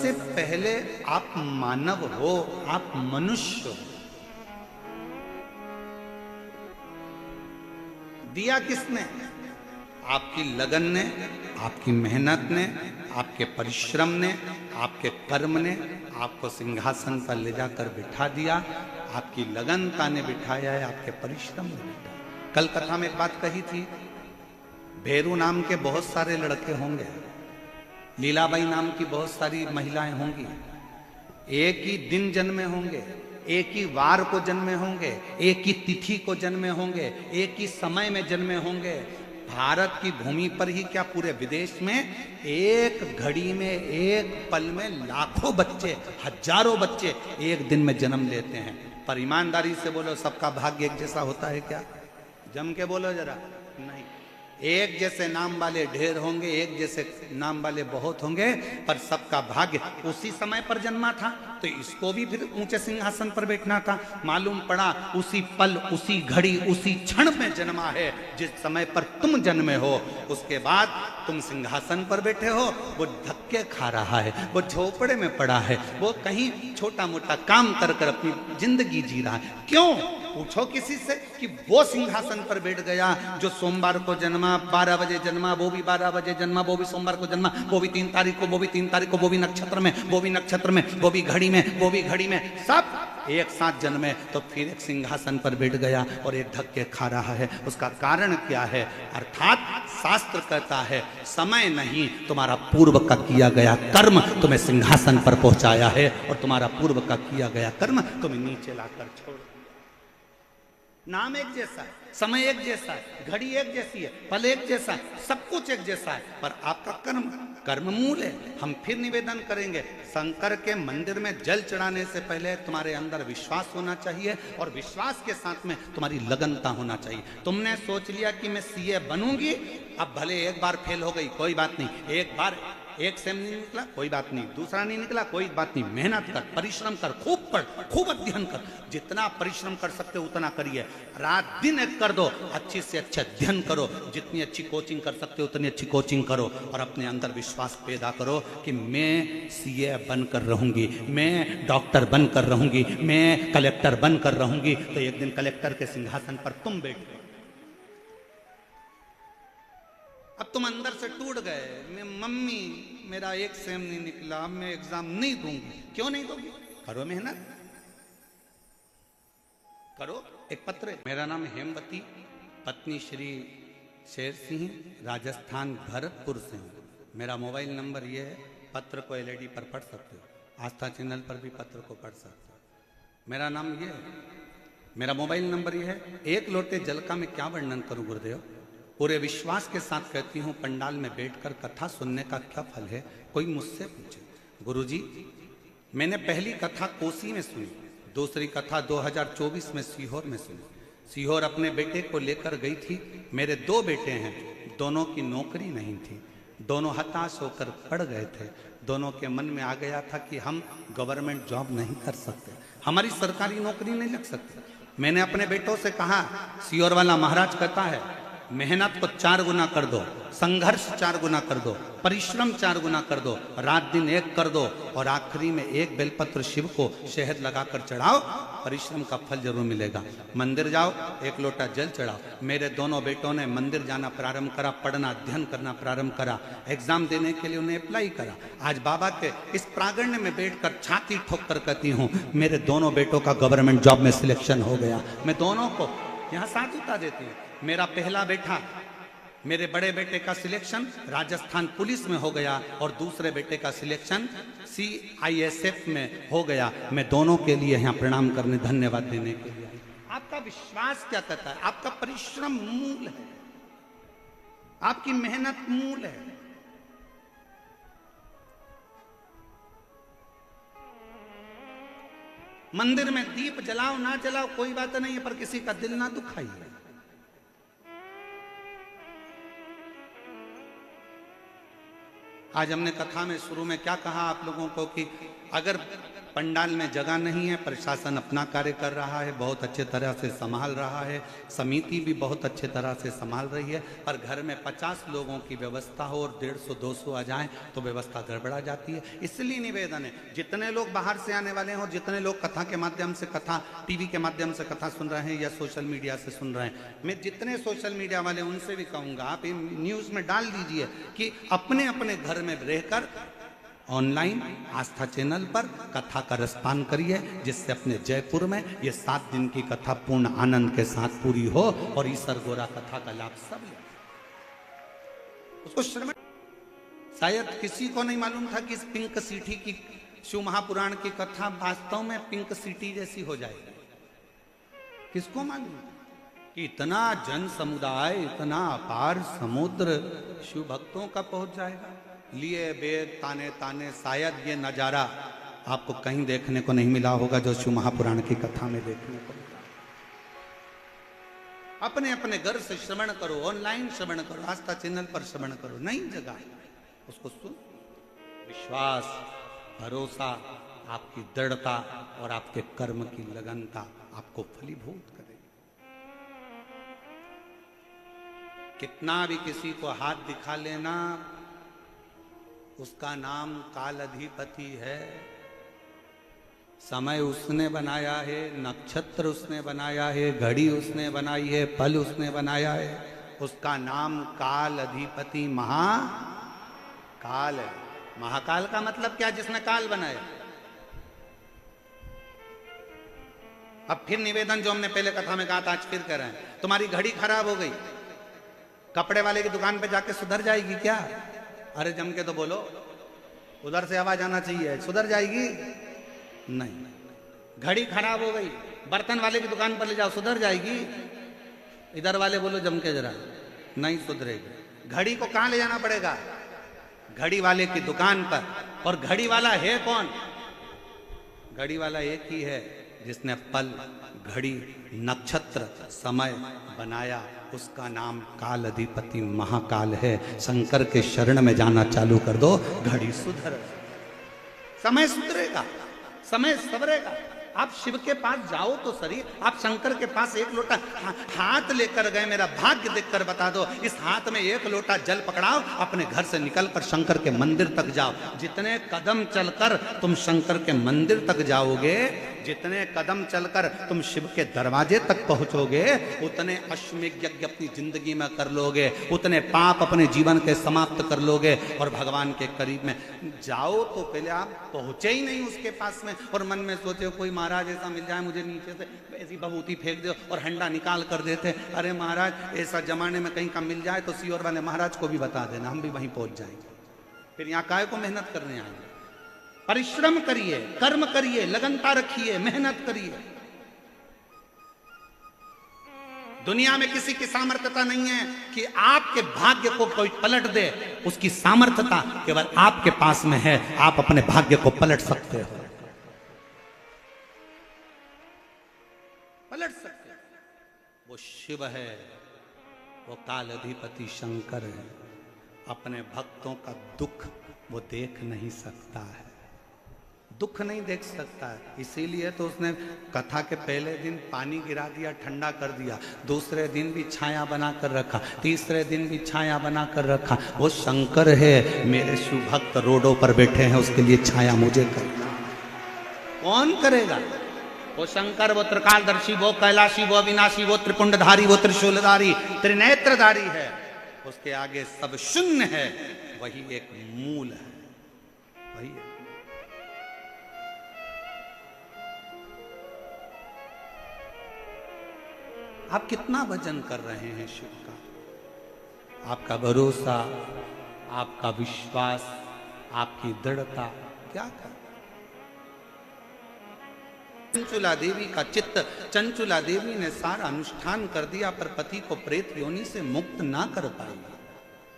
सबसे पहले आप मानव हो, आप मनुष्य हो। दिया किसने? आपकी लगन ने, आपकी मेहनत ने, आपके परिश्रम ने, आपके कर्म ने आपको सिंहासन पर ले जाकर बिठा दिया। आपकी लगनता ने बिठाया है, आपके परिश्रम ने बिठाया। कल कथा में एक बात कही थी, भेरू नाम के बहुत सारे लड़के होंगे, लीलाबाई नाम की बहुत सारी महिलाएं होंगी, एक ही दिन जन्मे होंगे, एक ही वार को जन्मे होंगे, एक ही तिथि को जन्मे होंगे, एक ही समय में जन्मे होंगे। भारत की भूमि पर ही क्या पूरे विदेश में एक घड़ी में, एक पल में लाखों बच्चे, हजारों बच्चे एक दिन में जन्म लेते हैं। पर ईमानदारी से बोलो, सबका भाग्य एक जैसा होता है क्या? जम के बोलो जरा। नहीं, एक जैसे नाम वाले ढेर होंगे, एक जैसे नाम वाले बहुत होंगे, पर सबका भाग्य उसी समय पर जन्मा था, तो इसको भी फिर ऊंचे सिंहासन पर बैठना था। मालूम पड़ा उसी पल, उसी घड़ी, उसी क्षण में जन्मा है जिस समय पर तुम जन्मे हो। उसके बाद तुम सिंहासन पर बैठे हो, वो धक्के खा रहा है, वो झोपड़े में पड़ा है, वो कहीं छोटा मोटा काम कर कर अपनी जिंदगी जी रहा है। क्यों? पूछो किसी से कि वो सिंहासन पर बैठ गया जो सोमवार को जन्मा, 12 बजे जन्मा, वो भी 12 बजे जन्मा, वो भी सोमवार को जन्मा, वो भी 3 तारीख को, वो भी 3 तारीख को, वो भी नक्षत्र में, वो भी नक्षत्र में, वो भी घड़ी में, वो भी घड़ी में, सब एक साथ जन्मे, तो फिर एक सिंहासन पर बैठ गया और एक धक्के खा रहा है। उसका कारण क्या है? अर्थात शास्त्र कहता है समय नहीं, तुम्हारा पूर्व का किया गया कर्म तुम्हें सिंहासन पर पहुंचाया है, और तुम्हारा पूर्व का किया गया कर्म तुम्हें नीचे लाकर छोड़। नाम एक जैसा है, समय एक जैसा है, घड़ी एक जैसी है, पल एक जैसा है, सब कुछ एक जैसा है, पर आपका कर्म, कर्म मूल है। हम फिर निवेदन करेंगे, शंकर के मंदिर में जल चढ़ाने से पहले तुम्हारे अंदर विश्वास होना चाहिए, और विश्वास के साथ में तुम्हारी लगनता होना चाहिए। तुमने सोच लिया कि मैं सीए बनूंगी, अब भले एक बार फेल हो गई कोई बात नहीं, एक बार एक सेम नहीं निकला कोई बात नहीं, दूसरा नहीं निकला कोई बात नहीं, मेहनत कर, परिश्रम कर, खूब पढ़, खूब अध्ययन कर, जितना परिश्रम कर सकते हो उतना करिए, रात दिन एक कर दो, अच्छे से अच्छे अध्ययन करो, जितनी अच्छी कोचिंग कर सकते हो उतनी अच्छी कोचिंग करो, और अपने अंदर विश्वास पैदा करो कि मैं सीए बनकर रहूंगी, मैं डॉक्टर बनकर रहूंगी, मैं कलेक्टर बनकर रहूंगी। तो एक दिन कलेक्टर के सिंहासन पर तुम बैठ गए। अब तुम अंदर से टूट गए, मैं मम्मी मेरा एक सेम नहीं निकला, अब मैं एग्जाम नहीं दूंगी। क्यों नहीं दूंगी? करो मेहनत, करो। एक पत्र है, मेरा नाम हेमवती, पत्नी श्री शेर सिंह, राजस्थान भरतपुर से हूँ। मेरा मोबाइल नंबर ये है, पत्र को एलईडी पर पढ़ सकते हो, आस्था चैनल पर भी पत्र को पढ़ सकते हो। मेरा नाम ये है, मेरा मोबाइल नंबर ये है। एक लोटे जल का मैं क्या वर्णन करूं गुरुदेव, पूरे विश्वास के साथ कहती हूँ, पंडाल में बैठकर कथा सुनने का क्या फल है? कोई मुझसे पूछे, गुरुजी मैंने पहली कथा कोसी में सुनी, दूसरी कथा 2024 में सीहोर में सुनी। सीहोर अपने बेटे को लेकर गई थी। मेरे 2 बेटे हैं, दोनों की नौकरी नहीं थी, दोनों हताश होकर पड़ गए थे। दोनों के मन में आ गया था कि हम गवर्नमेंट जॉब नहीं कर सकते, हमारी सरकारी नौकरी नहीं लग सकती। मैंने अपने बेटों से कहा, सीहोर वाला महाराज कहता है मेहनत को 4 गुना कर दो, संघर्ष 4 गुना कर दो, परिश्रम 4 गुना कर दो, रात दिन एक कर दो, और आखिरी में एक बेलपत्र शिव को शहद लगाकर चढ़ाओ, परिश्रम का फल जरूर मिलेगा। मंदिर जाओ, एक लोटा जल चढ़ाओ। मेरे दोनों बेटों ने मंदिर जाना प्रारंभ करा, पढ़ना अध्ययन करना प्रारंभ करा, एग्जाम देने के लिए उन्हें अप्लाई करा। आज बाबा के इस प्रांगण में बैठकर छाती ठोक कर कहती हूँ, मेरे दोनों बेटों का गवर्नमेंट जॉब में सिलेक्शन हो गया। मैं दोनों को यहाँ साथ उतार देती हूँ। मेरा पहला बेटा, मेरे बड़े बेटे का सिलेक्शन राजस्थान पुलिस में हो गया, और दूसरे बेटे का सिलेक्शन CISF में हो गया। मैं दोनों के लिए यहाँ प्रणाम करने, धन्यवाद देने के लिए। आपका विश्वास क्या कहता है? आपका परिश्रम मूल है, आपकी मेहनत मूल है। मंदिर में दीप जलाओ ना जलाओ कोई बात नहीं है, पर किसी का दिल ना दुखाइए। आज हमने कथा में शुरू में क्या कहा आप लोगों को कि अगर पंडाल में जगह नहीं है, प्रशासन अपना कार्य कर रहा है, बहुत अच्छे तरह से संभाल रहा है, समिति भी बहुत अच्छे तरह से संभाल रही है। पर घर में 50 लोगों की व्यवस्था हो और 150-200 आ जाएं तो व्यवस्था गड़बड़ा जाती है। इसलिए निवेदन है, जितने लोग बाहर से आने वाले हों, जितने लोग कथा के माध्यम से, कथा टीवी के माध्यम से कथा सुन रहे हैं या सोशल मीडिया से सुन रहे हैं, मैं जितने सोशल मीडिया वाले उनसे भी कहूँगा, आप न्यूज़ में डाल दीजिए कि अपने अपने घर में रहकर ऑनलाइन आस्था चैनल पर कथा का रसपान करिए, जिससे अपने जयपुर में ये 7 दिन की कथा पूर्ण आनंद के साथ पूरी हो और ईसर गोरा कथा का लाभ सब ले। उसको श्रवण, शायद किसी को नहीं मालूम था कि इस पिंक सिटी की शिव महापुराण की कथा वास्तव में पिंक सिटी जैसी हो जाएगी। किसको मालूम कि इतना जन समुदाय, इतना अपार समुद्र शिव भक्तों का पहुंच जाएगा। लिए वेद ताने ताने, शायद ये नजारा आपको कहीं देखने को नहीं मिला होगा जो शिव महापुराण की कथा में देखने को मिला। अपने अपने घर से श्रवण करो, ऑनलाइन श्रवण करो, आस्था चैनल पर श्रवण करो, नई जगह है, उसको सुन। विश्वास, भरोसा, आपकी दृढ़ता और आपके कर्म की लगनता आपको फलीभूत करेगी। कितना भी किसी को हाथ दिखा लेना, उसका नाम काल अधिपति है। समय उसने बनाया है, नक्षत्र उसने बनाया है, घड़ी उसने बनाई है, पल उसने बनाया है। उसका नाम काल अधिपति महाकाल है। महाकाल का मतलब क्या? जिसने काल बनाया। अब फिर निवेदन जो हमने पहले कथा में कहा था, आज फिर कह रहे हैं, तुम्हारी घड़ी खराब हो गई, कपड़े वाले की दुकान पे जाके सुधर जाएगी क्या? अरे जम के तो बोलो, उधर से आवाज आना चाहिए, सुधर जाएगी? नहीं। घड़ी खराब हो गई, बर्तन वाले की दुकान पर ले जाओ, सुधर जाएगी? इधर वाले बोलो जम के जरा, नहीं सुधरेगी। घड़ी को कहां ले जाना पड़ेगा? घड़ी वाले की दुकान पर। और घड़ी वाला है कौन? घड़ी वाला एक ही है जिसने पल, घड़ी, नक्षत्र, समय बनाया। उसका नाम काल अधिपति महाकाल है। शंकर के शरण में जाना चालू कर दो, घड़ी सुधर, समय सुधरेगा, समय सवरेगा। आप शिव के पास जाओ तो सही, आप शंकर के पास एक लोटा हाथ लेकर गए, मेरा भाग्य देखकर बता दो। इस हाथ में एक लोटा जल पकड़ाओ, अपने घर से निकलकर शंकर के मंदिर तक जाओ। जितने कदम चलकर तुम शंकर के मंदिर तक जाओगे, जितने कदम चलकर तुम शिव के दरवाजे तक पहुंचोगे, उतने अश्वमेध यज्ञ अपनी जिंदगी में कर लोगे, उतने पाप अपने जीवन के समाप्त कर लोगे और भगवान के करीब में जाओ। तो पहले आप पहुंचे ही नहीं उसके पास में और मन में सोचे कोई महाराज ऐसा मिल जाए, मुझे नीचे से ऐसी बहूती फेंक दो और हंडा निकाल कर देते। अरे महाराज, ऐसा जमाने में कहीं का मिल जाए तो सीओर वाले महाराज को भी बता देना, हम भी वहीं पहुंच जाएंगे। फिर यहाँ काहे को मेहनत करने आएंगे? परिश्रम करिए, कर्म करिए, लगनता रखिए, मेहनत करिए। दुनिया में किसी की सामर्थ्यता नहीं है कि आपके भाग्य को कोई पलट दे। उसकी सामर्थ्यता केवल आपके पास में है, आप अपने भाग्य को पलट सकते हो, पलट सकते हो। वो शिव है, वो काल अधिपति शंकर है। अपने भक्तों का दुख वो देख नहीं सकता है, दुख नहीं देख सकता है। इसीलिए तो उसने कथा के पहले दिन पानी गिरा दिया, ठंडा कर दिया, दूसरे दिन भी छाया बना कर रखा, तीसरे दिन भी छाया बना कर रखा। वो शंकर है, मेरे शिव भक्त रोडों पर बैठे हैं, उसके लिए छाया मुझे करना। कौन करेगा? वो शंकर, वो त्रिकालदर्शी, वो कैलाशी, वो अविनाशी, वो त्रिपुंडधारी, वो त्रिशूलधारी, त्रिनेत्रधारी है। उसके आगे सब शून्य है, वही एक मूल है, वही है। आप कितना भजन कर रहे हैं शिव का? आपका भरोसा, आपका विश्वास, आपकी दृढ़ता क्या कर? चंचुला देवी का चित्त, चंचुला देवी ने सारा अनुष्ठान कर दिया पर पति को प्रेत योनि से मुक्त ना कर पाई,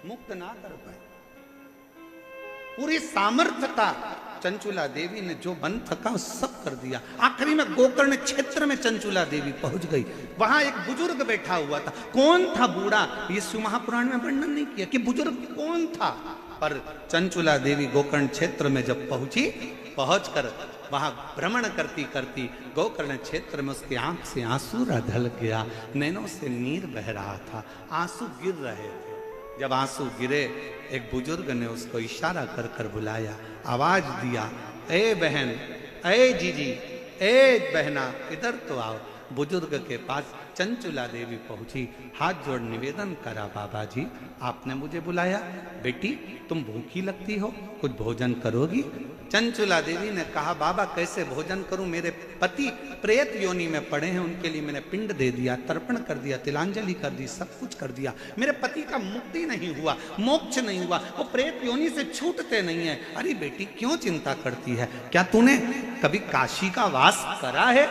मुक्त ना कर पाई। पूरी सामर्थ्यता चंचुला देवी ने जो बन सका सब कर दिया। आखिरी में गोकर्ण क्षेत्र में चंचुला देवी पहुंच गई। वहां एक बुजुर्ग बैठा हुआ था। कौन था बूढ़ा? ये शिव महापुराण में वर्णन नहीं किया कि बुजुर्ग कौन था, पर चंचुला देवी गोकर्ण क्षेत्र में जब पहुंची पहुंचकर वहां भ्रमण करती करती गोकर्ण क्षेत्र में उसकी आंख से आंसू ढल गया, नैनों से नीर बह रहा था, आंसू गिर रहे थे। जब आंसू गिरे, एक बुजुर्ग ने उसको इशारा कर कर बुलाया, आवाज दिया, ए बहन, ए जीजी, ए बहना, इधर तो आओ। बुजुर्ग के पास चंचुला देवी पहुंची, हाथ जोड़ निवेदन करा, बाबा जी आपने मुझे बुलाया, बेटी तुम भूखी लगती हो, कुछ भोजन करोगी? चंचुला देवी ने कहा, बाबा कैसे भोजन करूं, मेरे पति प्रेत योनि में पड़े हैं, उनके लिए मैंने पिंड दे दिया, तर्पण कर दिया, तिलांजलि कर दी, सब कुछ कर दिया, मेरे पति का मुक्ति नहीं हुआ, मोक्ष नहीं हुआ, वो प्रेत योनि से छूटते नहीं है। अरे बेटी क्यों चिंता करती है, क्या तूने कभी काशी का वास करा है?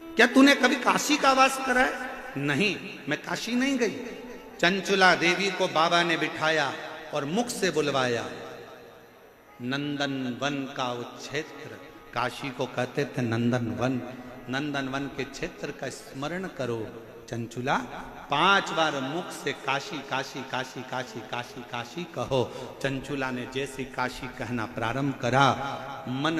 क्या तूने कभी काशी का वास करा है? नहीं, मैं काशी नहीं गई। चंचुला देवी को बाबा ने बिठाया और मुख से बुलवाया। नंदन वन का वो क्षेत्र, काशी को कहते थे नंदन वन, नंदन वन के क्षेत्र का स्मरण करो चंचुला, 5 बार मुख से काशी काशी काशी काशी काशी काशी कहो। चंचुला ने जैसी काशी कहना प्रारंभ करा, मन